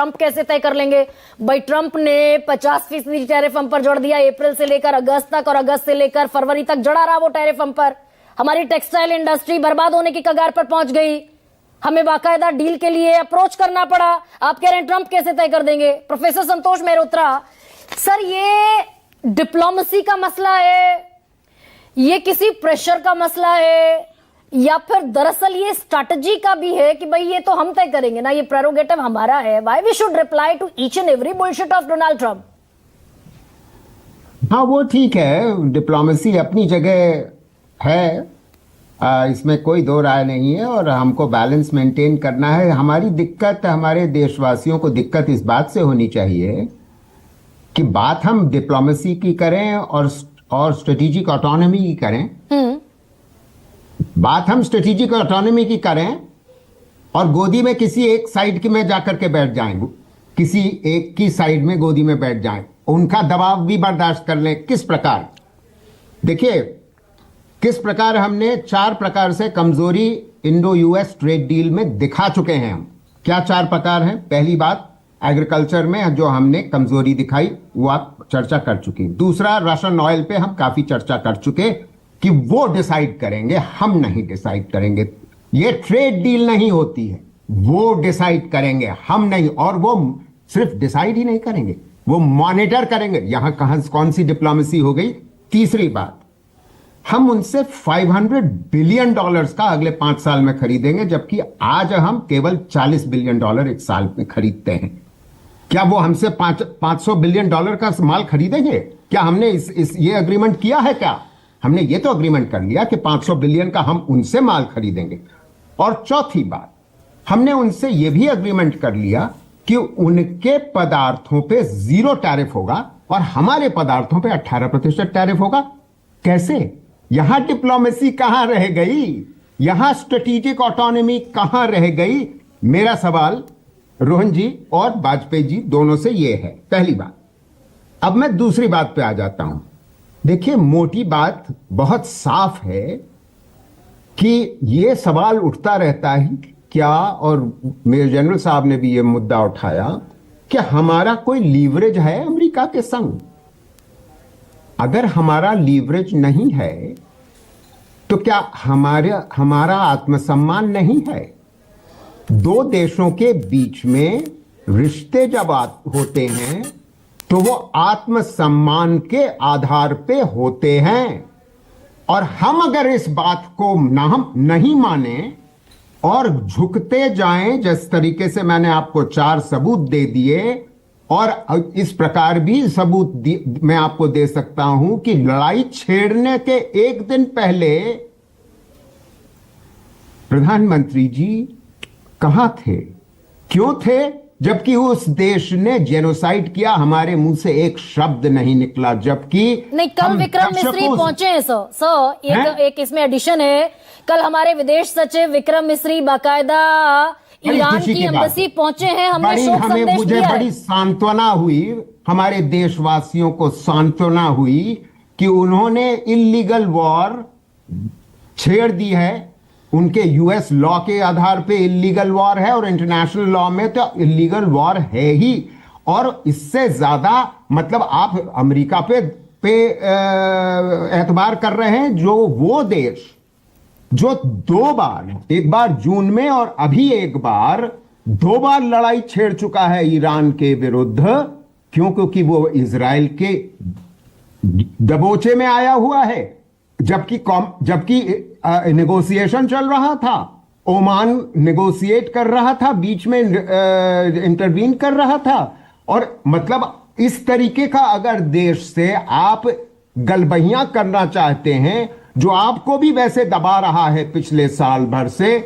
Trump कैसे तय कर लेंगे? भाई ट्रंप ने 50% टैरिफ हम पर जोड़ दिया अप्रैल से लेकर अगस्त तक, और अगस्त से लेकर फरवरी तक जड़ा रहा वो टैरिफ हम पर। हमारी टेक्सटाइल इंडस्ट्री बर्बाद होने की कगार पर पहुंच गई। हमें बाकायदा डील के लिए अप्रोच करना पड़ा। आप कह रहे हैं ट्रंप कैसे तय कर देंगे? प्रोफेसर संतोष मेहरोत्रा, सर ये डिप्लोमेसी का मसला है, ये किसी प्रेशर का मसला है, या फिर दरअसल ये स्ट्रैटेजी का भी है कि भाई ये तो हम तय करेंगे ना, ये प्रेरोगेटिव हमारा है? Why we should reply to each and every bullshit of Donald Trump? हाँ, वो ठीक है, डिप्लोमेसी अपनी जगह है, इसमें कोई दो राय नहीं है, और हमको बैलेंस मेंटेन करना है। हमारी दिक्कत, हमारे देशवासियों को दिक्कत इस बात से होनी चाहिए कि बात हम डिप्लोमेसी की करें और स्ट्रेटेजिक ऑटोनॉमी की करें। बात हम स्ट्रेटेजिक ऑटोनॉमी की करें और गोदी में किसी एक साइड की में जाकर के बैठ जाएंगे, किसी एक की साइड में गोदी में बैठ जाएं, उनका दबाव भी बर्दाश्त कर लें। किस प्रकार? देखिए, किस प्रकार हमने 4 प्रकार से कमजोरी इंडो यूएस ट्रेड डील में दिखा चुके हैं हम। क्या 4 प्रकार हैं? पहली बात, एग्रीकल्चर में जो हमने कमजोरी दिखाई वो आप चर्चा कर चुकी। दूसरा, रशियन ऑयल पे हम काफी चर्चा कर चुके कि वो डिसाइड करेंगे, हम नहीं डिसाइड करेंगे। ये ट्रेड डील नहीं होती है, वो डिसाइड करेंगे, हम नहीं। और वो सिर्फ डिसाइड ही नहीं करेंगे, वो मॉनिटर करेंगे। यहां कौन सी डिप्लोमेसी हो गई? तीसरी बात, हम उनसे $500 बिलियन का अगले 5 साल में खरीदेंगे, जबकि आज हम केवल $40 बिलियन एक साल में खरीदते हैं। क्या वो हमसे $500 बिलियन का माल खरीदेंगे? क्या हमने ये अग्रीमेंट किया है? क्या हमने ये तो अग्रीमेंट कर लिया कि 500 बिलियन का हम उनसे माल खरीदेंगे। और चौथी बात, हमने उनसे ये भी अग्रीमेंट कर लिया कि उनके पदार्थों पे 0 टैरिफ होगा और हमारे पदार्थों पे 18% टैरिफ होगा। कैसे? यहां डिप्लोमेसी कहां रह गई? यहां स्ट्रेटेजिक ऑटोनॉमी कहां रह गई? मेरा सवाल रोहन जी और वाजपेयी जी दोनों से यह है, पहली बात। अब मैं दूसरी बात पे आ जाता हूं। देखिए, मोटी बात बहुत साफ है कि यह सवाल उठता रहता है क्या, और मेजर जनरल साहब ने भी यह मुद्दा उठाया कि हमारा कोई लीवरेज है अमेरिका के संग। अगर हमारा लीवरेज नहीं है तो क्या हमारा आत्मसम्मान नहीं है? 2 देशों के बीच में रिश्ते जब होते हैं तो वो आत्मसम्मान के आधार पे होते हैं। और हम अगर इस बात को नहीं माने और झुकते जाएं, जिस तरीके से मैंने आपको 4 सबूत दे दिए, और इस प्रकार भी सबूत मैं आपको दे सकता हूं कि लड़ाई छेड़ने के 1 दिन पहले प्रधानमंत्री जी कहां थे, क्यों थे, जबकि उस देश ने जेनोसाइड किया, हमारे मुंह से एक शब्द नहीं निकला। जबकि नहीं, कल विक्रम मिस्री पहुंचे हैं सर एक इसमें एडिशन है। कल हमारे विदेश सचिव विक्रम मिस्री बाकायदा ईरान की एम्बेसी पहुंचे हैं। मुझे बड़ी सांत्वना हुई, हमारे देशवासियों को सांत्वना हुई कि उन्होंने इल्लीगल वॉर छेड़ दी है। उनके यूएस लॉ के आधार पे इल्लीगल वॉर है और इंटरनेशनल लॉ में तो इल्लीगल वॉर है ही। और इससे ज्यादा मतलब आप अमेरिका पे एतबार कर रहे हैं, जो वो देश जो 2 बार, एक बार जून में और अभी एक बार, 2 बार लड़ाई छेड़ चुका है ईरान के विरुद्ध। क्यों? क्योंकि वो इजराइल के दबोचे में आया हुआ है, जबकि नेगोशिएशन चल रहा था। ओमान नेगोशिएट कर रहा था, बीच में इंटरवीन कर रहा था। और मतलब इस तरीके का अगर देश से आप गलबहियां करना चाहते हैं, जो आपको भी वैसे दबा रहा है पिछले साल भर से,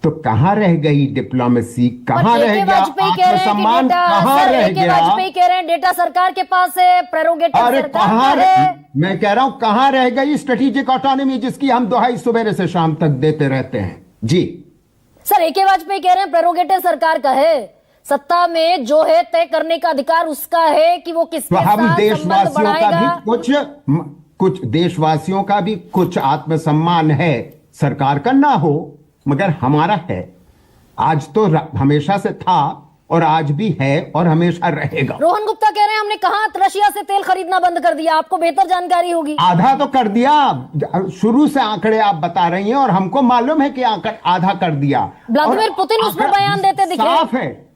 तो कहां रह गई डिप्लोमेसी? कहां रह गया आत्मसम्मान? कहां रह गया? वाजपेयी कह रहे हैं डेटा सरकार के पास है, प्रेरोगेटिव सरकार है। मैं कह रहा हूं कहां रह गई स्ट्रेटेजिक ऑटोनॉमी, जिसकी हम दुहाई सुबह से शाम तक देते रहते हैं? जी सर, ए.के. वाजपेयी कह रहे हैं प्रेरोगेटिव सरकार का है, सत्ता में जो है तय करने का अधिकार उसका है कि वो किसके साथ संबंध बढ़ाएगा। कुछ देशवासियों का भी कुछ आत्मसम्मान है, सरकार का ना हो मगर हमारा है। आज तो हमेशा से था और आज भी है और हमेशा रहेगा। रोहन गुप्ता कह रहे हैं हमने कहा रशिया से तेल खरीदना बंद कर दिया, आपको बेहतर जानकारी होगी। आधा तो कर दिया, शुरू से आंकड़े आप बता रही हैं और हमको मालूम है कि आधा कर दिया। व्लादिमीर पुतिन उस पर बयान देते दिखे।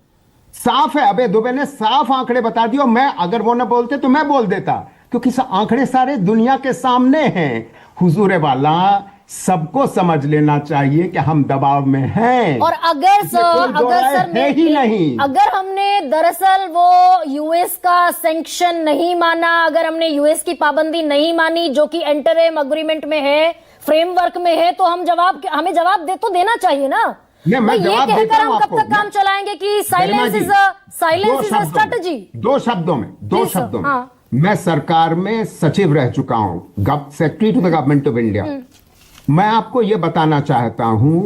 साफ है, अबे दुबे ने साफ आंकड़े बता दिए। मैं अगर वो न बोलते तो मैं बोल देता, क्योंकि आंकड़े सारे दुनिया के सामने हैं। हुजूर वाला, सबको समझ लेना चाहिए कि हम दबाव में हैं। और अगर सर है ही नहीं, अगर हमने दरअसल वो यूएस का सैंक्शन नहीं माना, अगर हमने यूएस की पाबंदी नहीं मानी जो कि इंटरिम एग्रीमेंट में है, फ्रेमवर्क में है, तो हमें जवाब तो देना चाहिए ना। मैं ये कहकर हम कब तक काम चलाएंगे कि साइलेंस इज अ स्ट्रेटजी। दो शब्दों में हाँ। मैं सरकार में सचिव रह चुका हूं, secretary to the Government of India. मैं आपको यह बताना चाहता हूं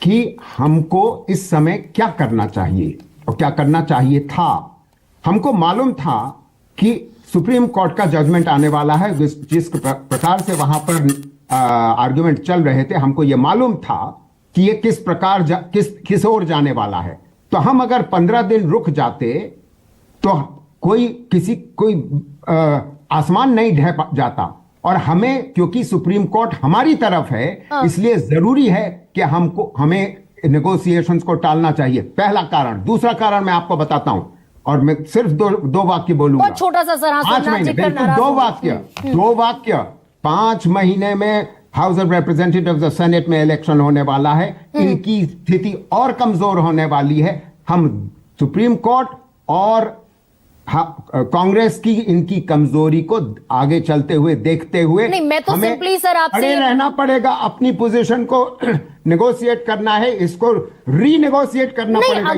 कि हमको इस समय क्या करना चाहिए और क्या करना चाहिए था। हमको मालूम था कि सुप्रीम कोर्ट का जजमेंट आने वाला है, जिस प्रकार से वहां पर आर्गुमेंट चल रहे थे, हमको यह मालूम था कि ये किस प्रकार किस ओर जाने वाला है। तो हम अगर 15 दिन रुक जाते तो कोई आसमान नहीं ढह जाता। और हमें, क्योंकि सुप्रीम कोर्ट हमारी तरफ है, इसलिए जरूरी है कि हमें नेगोशिएशंस को टालना चाहिए। पहला कारण। दूसरा कारण मैं आपको बताता हूं, और मैं सिर्फ दो वाक्य बोलूंगा। छोटा सा सर, 5 महीने, बिल्कुल 2 वाक्य। 5 महीने में हाउस ऑफ रिप्रेजेंटेटिव्स, सेनेट में इलेक्शन होने वाला है। इनकी स्थिति और कमजोर होने वाली है। हम सुप्रीम कोर्ट और कांग्रेस की इनकी कमजोरी को आगे चलते हुए देखते हुए नहीं, मैं तो सिंपली सर आपसे खड़े रहना पड़ेगा। अपनी पोजीशन को नेगोशिएट करना है, इसको रीनेगोशिएट करना पड़ेगा।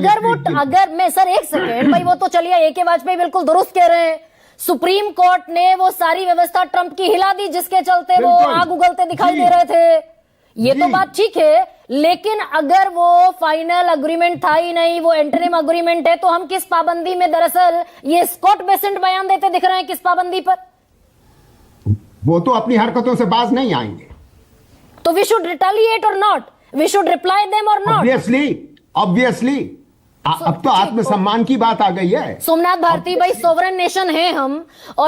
अगर मैं सर, एक सेकेंड भाई, वो तो चलिए ए के वाजपेयी बिल्कुल दुरुस्त कह रहे हैं। सुप्रीम कोर्ट ने वो सारी व्यवस्था ट्रंप की हिला दी जिसके चलते वो आग उगलते दिखाई दे रहे थे। ये तो बात ठीक है, लेकिन अगर वो फाइनल अग्रीमेंट था ही नहीं, वो इंटरिम अग्रीमेंट है, तो हम किस पाबंदी में, दरअसल ये स्कॉट बेसेंट बयान देते दिख रहे हैं किस पाबंदी पर? वो तो अपनी हरकतों से बाज नहीं आएंगे। तो we should retaliate or not, we should reply them or not? Obviously अब तो आत्मसम्मान की बात आ गई है। सोमनाथ भारती भाई, सोवरेन नेशन है हम, और